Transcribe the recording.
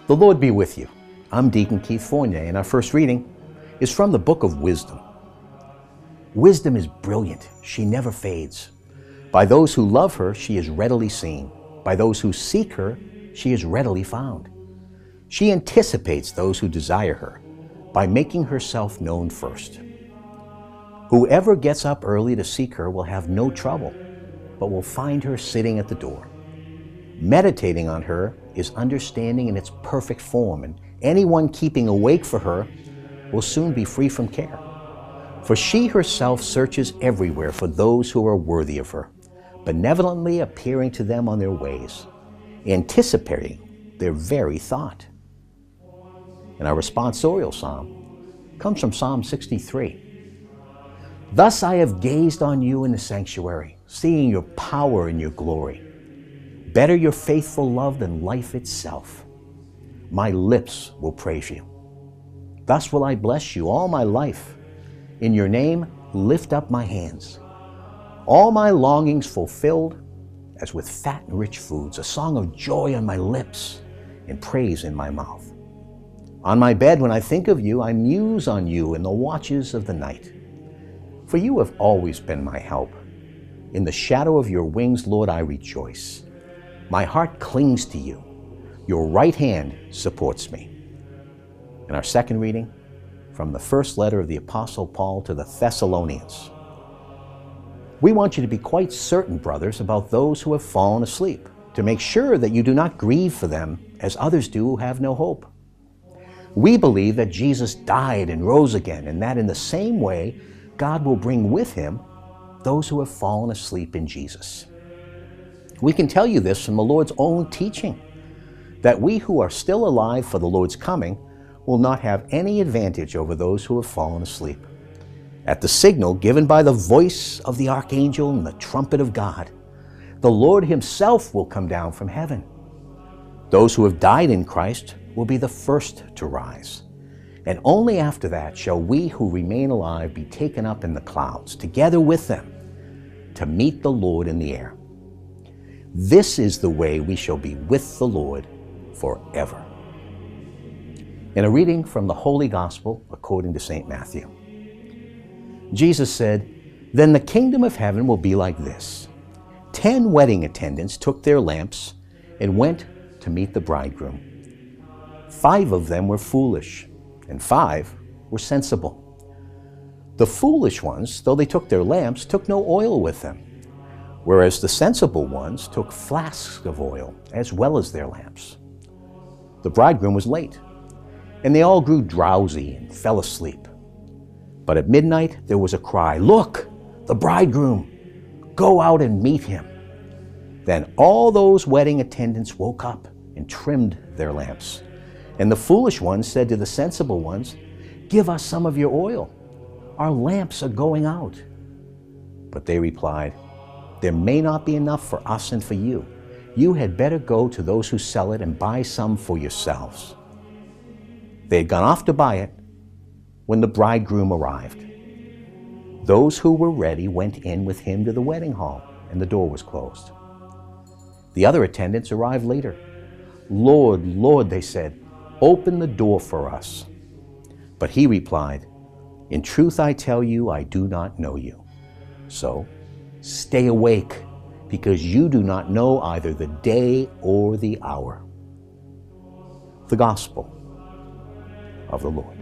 The Lord be with you. I'm Deacon Keith Fournier, and our first reading is from the book of Wisdom. Wisdom is brilliant. She never fades. By those who love her, she is readily seen. By those who seek her, she is readily found. She anticipates those who desire her by making herself known first. Whoever gets up early to seek her will have no trouble, but will find her sitting at the door. Meditating on her is understanding in its perfect form, and anyone keeping awake for her will soon be free from care. For she herself searches everywhere for those who are worthy of her, benevolently appearing to them on their ways, anticipating their very thought. And our responsorial psalm comes from Psalm 63. Thus I have gazed on you in the sanctuary, seeing your power and your glory. Better your faithful love than life itself. My lips will praise you. Thus will I bless you all my life. In your name lift up my hands. All my longings fulfilled, as with fat and rich foods, a song of joy on my lips and praise in my mouth. On my bed when I think of you, I muse on you in the watches of the night. For you have always been my help. In the shadow of your wings, Lord, I rejoice. My heart clings to you. Your right hand supports me. And our second reading from the first letter of the Apostle Paul to the Thessalonians. We want you to be quite certain, brothers, about those who have fallen asleep, to make sure that you do not grieve for them as others do who have no hope. We believe that Jesus died and rose again, and that in the same way God will bring with him those who have fallen asleep in Jesus. We can tell you this from the Lord's own teaching, that we who are still alive for the Lord's coming will not have any advantage over those who have fallen asleep. At the signal given by the voice of the archangel and the trumpet of God, the Lord himself will come down from heaven. Those who have died in Christ will be the first to rise. And only after that shall we who remain alive be taken up in the clouds, together with them, to meet the Lord in the air. This is the way we shall be with the Lord forever. In a reading from the Holy Gospel according to St. Matthew. Jesus said, "Then the kingdom of heaven will be like this. 10 wedding attendants took their lamps and went to meet the bridegroom. 5 of them were foolish, and 5 were sensible. The foolish ones, though they took their lamps, took no oil with them, whereas the sensible ones took flasks of oil as well as their lamps. The bridegroom was late, and they all grew drowsy and fell asleep. But at midnight there was a cry, 'Look, the bridegroom! Go out and meet him!' Then all those wedding attendants woke up and trimmed their lamps. And the foolish ones said to the sensible ones, 'Give us some of your oil. Our lamps are going out.' But they replied, 'There may not be enough for us and for you. You had better go to those who sell it and buy some for yourselves.' They had gone off to buy it when the bridegroom arrived. Those who were ready went in with him to the wedding hall, and the door was closed. The other attendants arrived later. 'Lord, Lord,' they said, 'open the door for us.' But he replied, 'In truth I tell you, I do not know you. So stay awake, because you do not know either the day or the hour.'" The Gospel of the Lord.